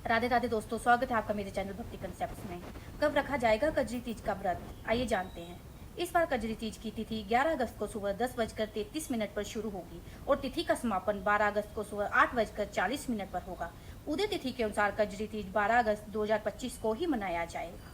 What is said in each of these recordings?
राधे राधे दोस्तों, स्वागत है आपका मेरे चैनल भक्ति कंसेप्ट्स में। कब रखा जाएगा कजरी तीज का व्रत, आइए जानते हैं। इस बार कजरी तीज की तिथि 11 अगस्त को सुबह 10:33 पर शुरू होगी और तिथि का समापन 12 अगस्त को सुबह 8:40 पर होगा। उदय तिथि के अनुसार कजरी तीज 12 अगस्त 2025 को ही मनाया जाएगा।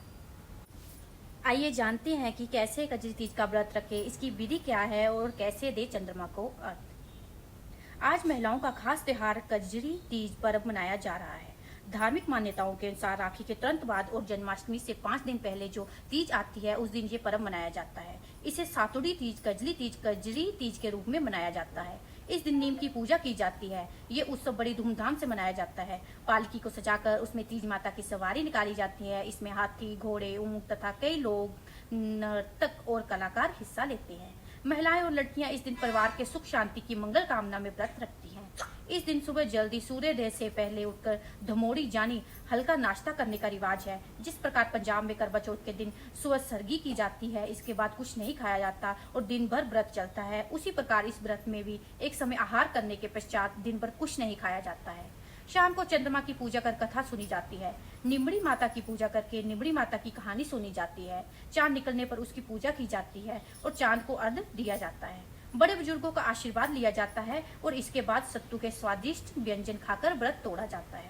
आइए जानते हैं कि कैसे कजरी तीज का व्रत रखें, इसकी विधि क्या है और कैसे दे चंद्रमा को अर्घ। आज महिलाओं का खास त्योहार कजरी तीज पर्व मनाया जा रहा है। धार्मिक मान्यताओं के अनुसार राखी के तुरंत बाद और जन्माष्टमी से 5 दिन पहले जो तीज आती है उस दिन ये पर्व मनाया जाता है। इसे सातुड़ी तीज, कजरी तीज के रूप में मनाया जाता है। इस दिन नीम की पूजा की जाती है। ये उत्सव बड़ी धूमधाम से मनाया जाता है। पालकी को सजाकर उसमें तीज माता की सवारी निकाली जाती है। इसमें हाथी, घोड़े, ऊंट तथा कई लोग, नर्तक और कलाकार हिस्सा लेते हैं। महिलाएं और लड़कियां इस दिन परिवार के सुख शांति की मंगल कामना में व्रत रखती हैं। इस दिन सुबह जल्दी सूर्योदय से पहले उठकर धमोड़ी यानी हल्का नाश्ता करने का रिवाज है। जिस प्रकार पंजाब में करवा चौथ के दिन सुबह सरगी की जाती है, इसके बाद कुछ नहीं खाया जाता और दिन भर व्रत चलता है, उसी प्रकार इस व्रत में भी एक समय आहार करने के पश्चात दिन भर कुछ नहीं खाया जाता है। शाम को चंद्रमा की पूजा कर कथा सुनी जाती है। निम्बड़ी माता की पूजा करके निम्बड़ी माता की कहानी सुनी जाती है। चांद निकलने पर उसकी पूजा की जाती है और चांद को अर्घ दिया जाता है। बड़े बुजुर्गों का आशीर्वाद लिया जाता है और इसके बाद सत्तू के स्वादिष्ट व्यंजन खाकर व्रत तोड़ा जाता है।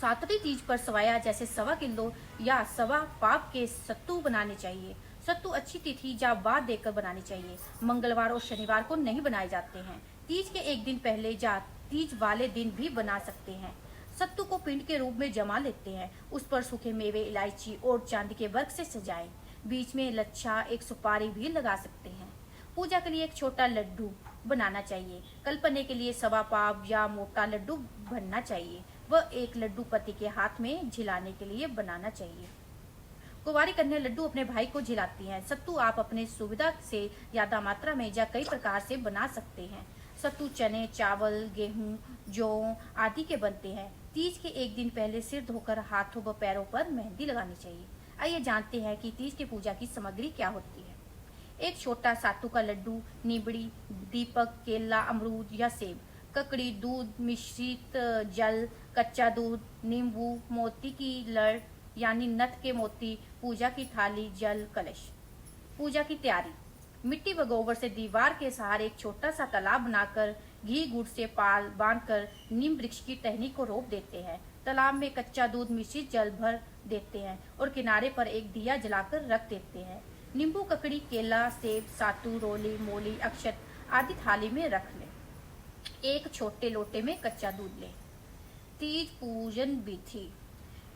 सातवीं तीज पर सवाया जैसे 1.25 किलो या 1.25 पाव के सत्तू बनाने चाहिए। सत्तू अच्छी तिथि या वार देकर बनानी चाहिए। मंगलवार और शनिवार को नहीं बनाए जाते हैं। तीज के एक दिन पहले या तीज वाले दिन भी बना सकते हैं। सत्तू को पिंड के रूप में जमा लेते हैं। उस पर सूखे मेवे, इलायची और चांदी के वर्क से सजाएं। बीच में लच्छा, एक सुपारी भी लगा सकते हैं। पूजा के लिए एक छोटा लड्डू बनाना चाहिए। कल्पने के लिए 1.25 पाव या मोटा लड्डू बनना चाहिए। वह एक लड्डू पति के हाथ में झिलाने के लिए बनाना चाहिए। कुंवारी कन्या लड्डू अपने भाई को झिलाती हैं। सत्तू आप अपने सुविधा से ज्यादा मात्रा में या कई प्रकार से बना सकते हैं। सत्तू चने, चावल, गेहूं, जौ आदि के बनते हैं। तीज के एक दिन पहले सिर धोकर हाथों व पैरों पर मेहंदी लगानी चाहिए। आइए जानते हैं कि तीज की पूजा की सामग्री क्या होती है। एक छोटा सातू का लड्डू, नीबड़ी, दीपक, केला, अमरूद या सेब, ककड़ी, दूध, मिश्रित जल, कच्चा दूध, नींबू, मोती की लड़ यानी नथ के मोती, पूजा की थाली, जल, कलश। पूजा की तैयारी। मिट्टी व गोबर से दीवार के सहारे एक छोटा सा तालाब बनाकर घी गुड़ से पाल बांधकर नीम वृक्ष की टहनी को रोप देते हैं। तालाब में कच्चा दूध, मिश्रित जल भर देते हैं और किनारे पर एक दिया जलाकर रख देते हैं। नींबू, ककड़ी, केला, सेब, सातू, रोली, मोली, अक्षत आदि थाली में रख लें। एक छोटे लोटे में कच्चा दूध लें। तीज पूजन विधि।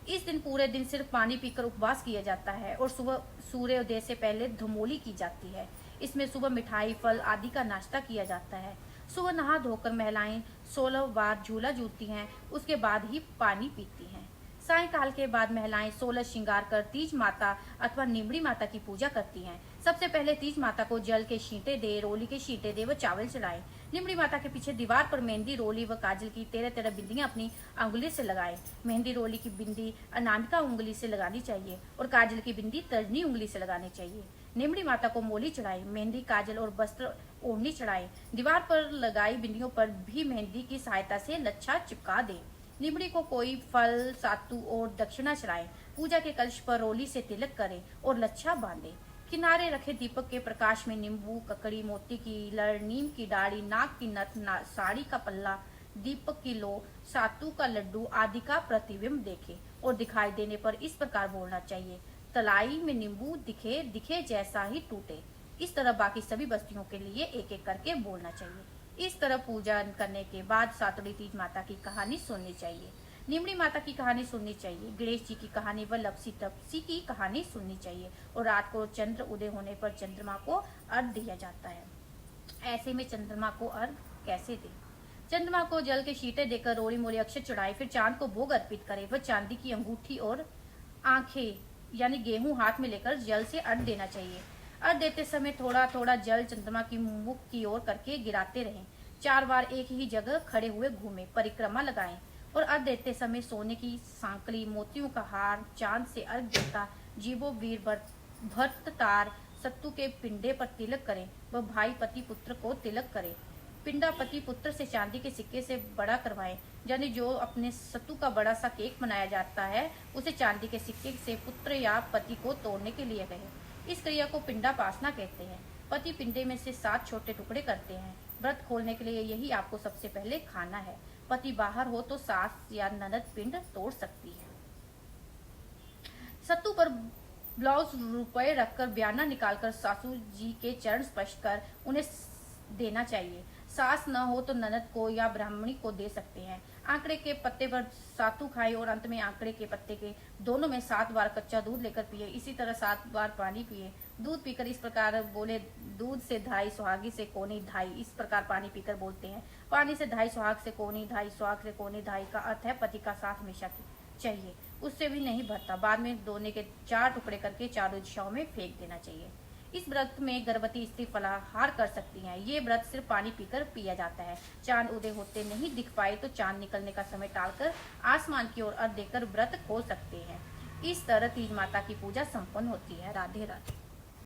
इस दिन पूरे दिन सिर्फ पानी पीकर उपवास किया जाता है और सुबह सूर्योदय से पहले धमोली की जाती है। इसमें सुबह मिठाई, फल आदि का नाश्ता किया जाता है। सुबह नहा धोकर महिलाएं 16 बार झूला झूलती हैं, उसके बाद ही पानी पीती हैं। सायंकाल के बाद महिलाएं 16 श्रृंगार कर तीज माता अथवा निम्बड़ी माता की पूजा करती हैं। सबसे पहले तीज माता को जल के छींटे दे, रोली के छींटे दे व चावल चढ़ाएं। निम्बड़ी माता के पीछे दीवार पर मेहंदी, रोली व काजल की 13-13 बिंदियां अपनी अंगुली से लगाएं। मेहंदी, रोली की बिंदी अनामिका उंगली से लगानी चाहिए और काजल की बिंदी तर्जनी उंगली से लगानी चाहिए। निम्बड़ी माता को मोली चढ़ाएं, मेहंदी, काजल और वस्त्र ओढ़नी चढ़ाएं। दीवार पर लगाई बिंदियों पर भी मेहंदी की सहायता से लच्छा चिपका दें। निम्बड़ी को कोई फल, सातू और दक्षिणा चढ़ाएं। पूजा के कलश पर रोली से तिलक करें और लच्छा बांधें। किनारे रखे दीपक के प्रकाश में नींबू, ककड़ी, मोती की लड़, नीम की डाली, नाक की नथ, साड़ी का पल्ला, दीपक की लो, सातू का लड्डू आदि का प्रतिबिंब देखें और दिखाई देने पर इस प्रकार बोलना चाहिए, तलाई में नींबू दिखे दिखे जैसा ही टूटे। इस तरह बाकी सभी बस्तियों के लिए एक एक करके बोलना चाहिए। इस तरह पूजा करने के बाद सातुड़ी तीज माता की कहानी सुननी चाहिए, निम्बड़ी माता की कहानी सुननी चाहिए, गणेश जी की कहानी व लपसी तपसी की कहानी सुननी चाहिए और रात को चंद्र उदय होने पर चंद्रमा को अर्घ दिया जाता है। ऐसे में चंद्रमा को अर्घ कैसे दें? चंद्रमा को जल के छींटे देकर रोली मोली अक्षत चढ़ाए, फिर चांद को भोग अर्पित करे व चांदी की अंगूठी और आंखें यानी गेहूं हाथ में लेकर जल से अर्घ देना चाहिए। अर्घ देते समय थोड़ा थोड़ा जल चंद्रमा की मुख की ओर करके गिराते रहें। 4 बार एक ही जगह खड़े हुए घूमें, परिक्रमा लगाएं और अर्घ देते समय सोने की सांकली, मोतियों का हार, चांद से अर्घ देता जीवो वीर भक्त तार, सत्तू के पिंडे पर तिलक करें व भाई पति पुत्र को तिलक करें। पिंडा पति पुत्र से चांदी के सिक्के से बड़ा करवाएं, यानी जो अपने सत्तू का बड़ा सा केक बनाया जाता है उसे चांदी के सिक्के से पुत्र या पति को तोड़ने के लिए कहें। इस क्रिया को पिंडापासना कहते हैं। पति पिंडे में से 7 छोटे टुकड़े करते हैं। व्रत खोलने के लिए यही आपको सबसे पहले खाना है। पति बाहर हो तो सास या ननद पिंड तोड़ सकती है। सत्तू पर ब्लाउज रुपए रखकर बयाना निकालकर सासू जी के चरण स्पर्श कर उन्हें देना चाहिए। सास न हो तो ननद को या ब्राह्मणी को दे सकते हैं। आंकड़े के पत्ते पर सातू खाएं और अंत में आंकड़े के पत्ते के दोनों में 7 बार कच्चा दूध लेकर पिए। इसी तरह 7 बार पानी पिए। दूध पीकर इस प्रकार बोले, दूध से धाई सुहागी से कोनी धाई। इस प्रकार पानी पीकर बोलते हैं। पानी से धाई सुहाग से कोनी धाई, सुहाग से कोनी धाई का अर्थ है पति का साथ हमेशा चाहिए, उससे भी नहीं भरता। बाद में दोने के 4 टुकड़े करके चारों दिशाओं में फेंक देना चाहिए। इस व्रत में गर्भवती स्त्री फलाहार कर सकती हैं। ये व्रत सिर्फ पानी पीकर पिया जाता है। चांद उदय होते नहीं दिख पाए तो चांद निकलने का समय टालकर आसमान की ओर अर्घ देकर व्रत खोल सकते हैं। इस तरह तीज माता की पूजा संपन्न होती है। राधे राधे।